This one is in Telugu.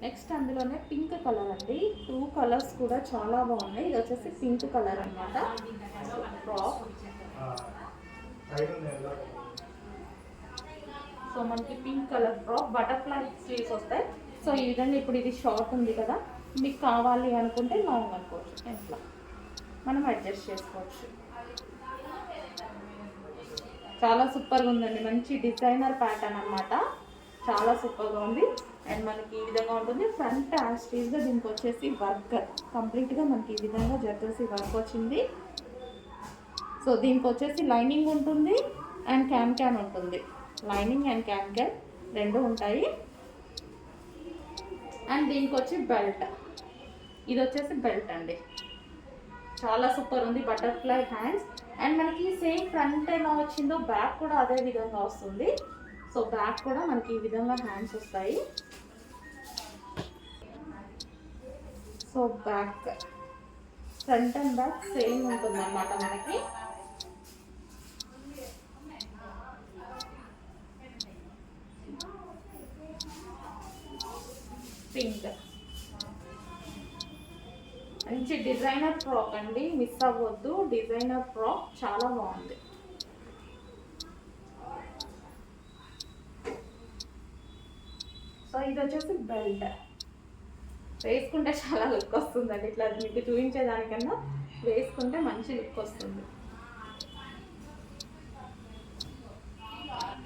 నెక్స్ట్ అందులోనే పింక్ కలర్ అండి. 2 కలర్స్ కూడా చాలా బాగున్నాయి. ఇది వచ్చేసి పింక్ కలర్ అనమాట. ఫ్రాక్ సో మనకి pink colour frock butterfly sleeves వస్తాయి. సో ఈ విధంగా ఇప్పుడు ఇది షార్ట్ ఉంది కదా, మీకు కావాలి అనుకుంటే లాంగ్ అనుకోవచ్చు. ఇట్లా మనం అడ్జస్ట్ చేసుకోవచ్చు. చాలా సూపర్గా ఉందండి. మంచి డిజైనర్ ప్యాటర్న్ అనమాట. చాలా సూపర్గా ఉంది. అండ్ మనకి ఈ విధంగా ఉంటుంది. ఫ్రంట్ యాస్టీజ్గా దీనికి వచ్చేసి వర్క్ కంప్లీట్గా మనకి ఈ విధంగా జర్దోసి వర్క్ వచ్చింది. సో దీనికి వచ్చేసి లైనింగ్ ఉంటుంది అండ్ క్యాన్ ఉంటుంది. లైనింగ్ అండ్ క్యాన్ రెండు ఉంటాయి. అండ్ దీనికి వచ్చి బెల్ట్, ఇది వచ్చేసి బెల్ట్ అండి. చాలా సూపర్ ఉంది. బటర్ఫ్లై హ్యాండ్స్ అండ్ మనకి సేమ్ ఫ్రంట్ ఎలా వచ్చిందో బ్యాక్ కూడా అదే విధంగా వస్తుంది. సో బ్యాక్ కూడా మనకి ఈ విధంగా హ్యాండ్స్ వస్తాయి. So back front and back same ఉంటుంది అన్నమాట. మనకి పింక్ మంచి డిజైనర్ ఫ్రాక్ అండి, మిస్ అవ్వద్దు. డిజైనర్ ఫ్రాక్ చాలా బాగుంది. సో ఇది వచ్చేసి బెల్ట్, వేసుకుంటే చాలా లుక్ వస్తుందండి. ఇట్లా మీకు చూపించేదానికన్నా వేసుకుంటే మంచి లుక్ వస్తుంది.